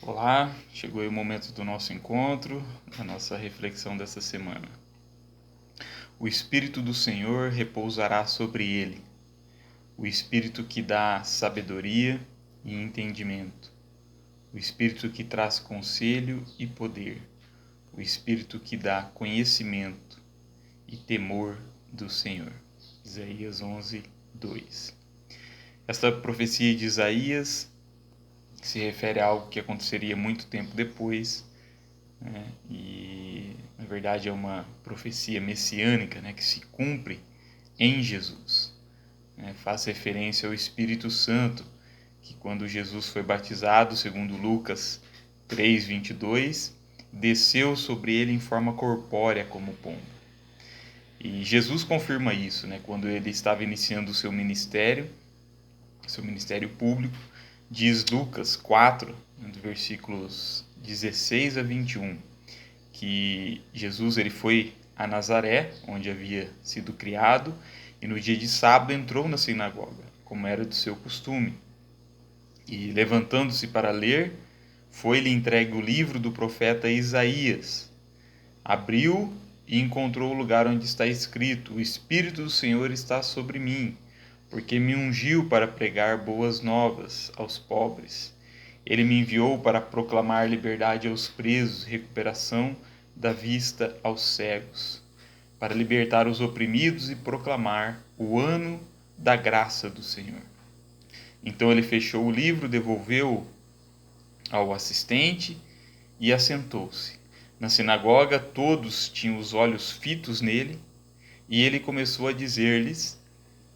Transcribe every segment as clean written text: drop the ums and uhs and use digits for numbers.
Olá, chegou aí o momento do nosso encontro, da nossa reflexão dessa semana. O Espírito do Senhor repousará sobre ele, o Espírito que dá sabedoria e entendimento, o Espírito que traz conselho e poder, o Espírito que dá conhecimento e temor do Senhor. Isaías 11, 2. Esta profecia de Isaías se refere a algo que aconteceria muito tempo depois, né? E na verdade é uma profecia messiânica, né, que se cumpre em Jesus, né? Faz referência ao Espírito Santo, que quando Jesus foi batizado, segundo Lucas 3:22, desceu sobre ele em forma corpórea como pomba. E Jesus confirma isso, né, quando ele estava iniciando o seu ministério público. Diz Lucas 4, dos versículos 16 a 21, que Jesus ele foi a Nazaré, onde havia sido criado, e no dia de sábado entrou na sinagoga, como era do seu costume. E levantando-se para ler, foi-lhe entregue o livro do profeta Isaías. Abriu e encontrou o lugar onde está escrito: O Espírito do Senhor está sobre mim, porque me ungiu para pregar boas novas aos pobres. Ele me enviou para proclamar liberdade aos presos, recuperação da vista aos cegos, para libertar os oprimidos e proclamar o ano da graça do Senhor. Então ele fechou o livro, devolveu-o ao assistente e assentou-se. Na sinagoga, todos tinham os olhos fitos nele, e ele começou a dizer-lhes: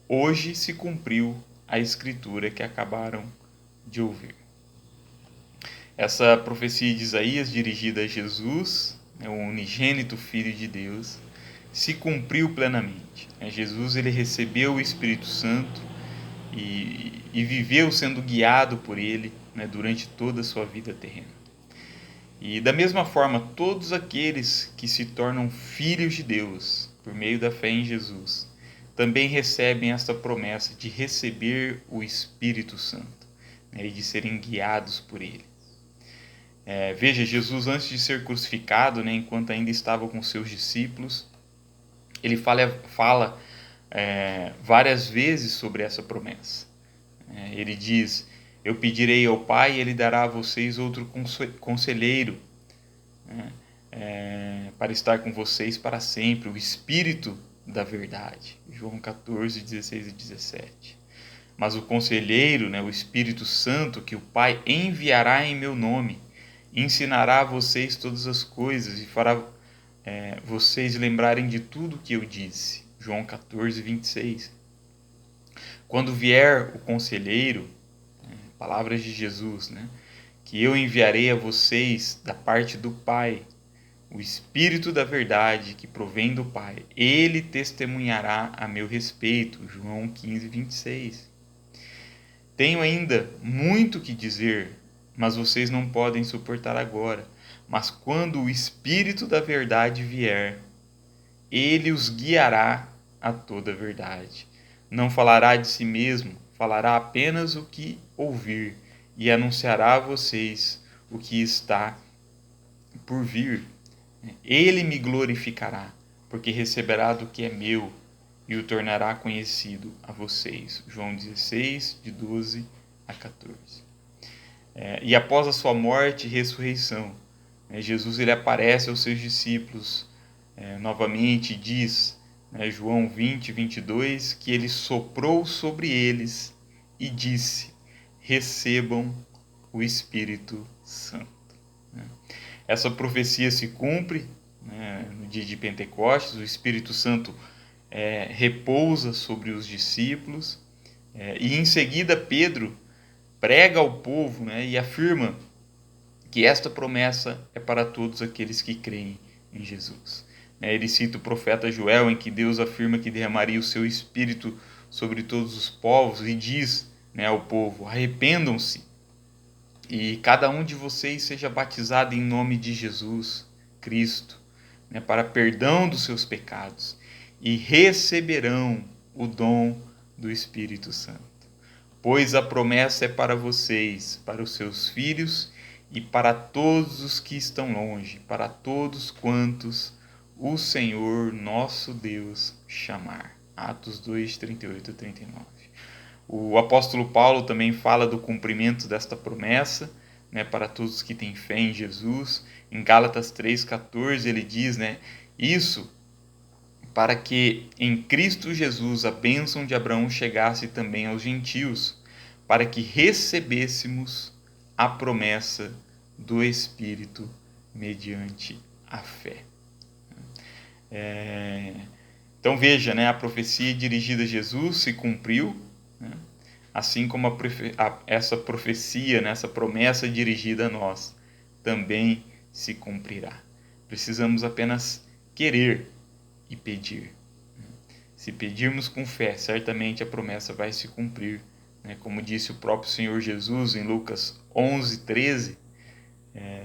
Hoje se cumpriu a escritura que acabaram de ouvir. Essa profecia de Isaías, dirigida a Jesus, o unigênito Filho de Deus, se cumpriu plenamente. Jesus ele recebeu o Espírito Santo e viveu sendo guiado por ele, né, durante toda a sua vida terrena. E da mesma forma, todos aqueles que se tornam filhos de Deus por meio da fé em Jesus também recebem esta promessa de receber o Espírito Santo, né, e de serem guiados por ele. Veja, Jesus antes de ser crucificado, né, enquanto ainda estava com seus discípulos, ele fala várias vezes sobre essa promessa. Ele diz: Eu pedirei ao Pai e Ele dará a vocês outro conselheiro, né, para estar com vocês para sempre, o Espírito da verdade. João 14, 16 e 17. Mas o conselheiro, né, o Espírito Santo, que o Pai enviará em meu nome, ensinará a vocês todas as coisas e fará vocês lembrarem de tudo que eu disse. João 14, 26. Quando vier o conselheiro, palavras de Jesus, né, que eu enviarei a vocês da parte do Pai, o Espírito da verdade que provém do Pai, ele testemunhará a meu respeito. João 15, 26. Tenho ainda muito que dizer, mas vocês não podem suportar agora. Mas quando o Espírito da verdade vier, ele os guiará a toda a verdade. Não falará de si mesmo, falará apenas o que ouvir e anunciará a vocês o que está por vir. Ele me glorificará, porque receberá do que é meu e o tornará conhecido a vocês. João 16, de 12 a 14. E após a sua morte e ressurreição, Jesus ele aparece aos seus discípulos novamente e diz, João 20, 22, que ele soprou sobre eles e disse: recebam o Espírito Santo. Essa profecia se cumpre, né, no dia de Pentecostes. O Espírito Santo repousa sobre os discípulos, e em seguida Pedro prega ao povo, né, e afirma que esta promessa é para todos aqueles que creem em Jesus. Ele cita o profeta Joel, em que Deus afirma que derramaria o seu Espírito sobre todos os povos, e diz, né, ao povo: arrependam-se e cada um de vocês seja batizado em nome de Jesus Cristo, né, para perdão dos seus pecados, e receberão o dom do Espírito Santo. Pois a promessa é para vocês, para os seus filhos e para todos os que estão longe, para todos quantos o Senhor nosso Deus chamar. Atos 2, 38 e 39. O apóstolo Paulo também fala do cumprimento desta promessa, né, para todos que têm fé em Jesus. Em Gálatas 3,14 ele diz, né, isso para que em Cristo Jesus a bênção de Abraão chegasse também aos gentios, para que recebêssemos a promessa do Espírito mediante a fé. Então veja, né, a profecia dirigida a Jesus se cumpriu, né, assim como essa profecia, né, essa promessa dirigida a nós, também se cumprirá. Precisamos apenas querer e pedir. Se pedirmos com fé, certamente a promessa vai se cumprir. Como disse o próprio Senhor Jesus em Lucas 11, 13,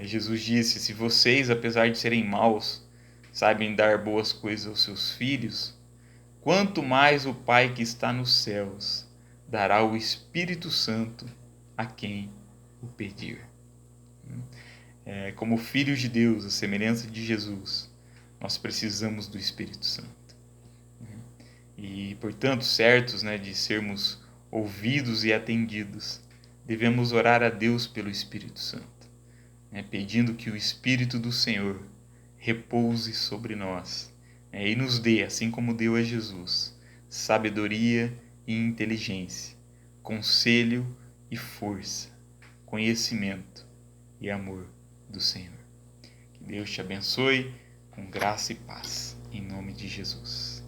Jesus disse: se vocês, apesar de serem maus, sabem dar boas coisas aos seus filhos, quanto mais o Pai que está nos céus dará o Espírito Santo a quem o pedir. Como filhos de Deus, a semelhança de Jesus, nós precisamos do Espírito Santo. E, portanto, certos, né, de sermos ouvidos e atendidos, devemos orar a Deus pelo Espírito Santo, né, pedindo que o Espírito do Senhor repouse sobre nós, né, e nos dê, assim como deu a Jesus, sabedoria e inteligência, conselho e força, conhecimento e amor do Senhor. Que Deus te abençoe com graça e paz, em nome de Jesus.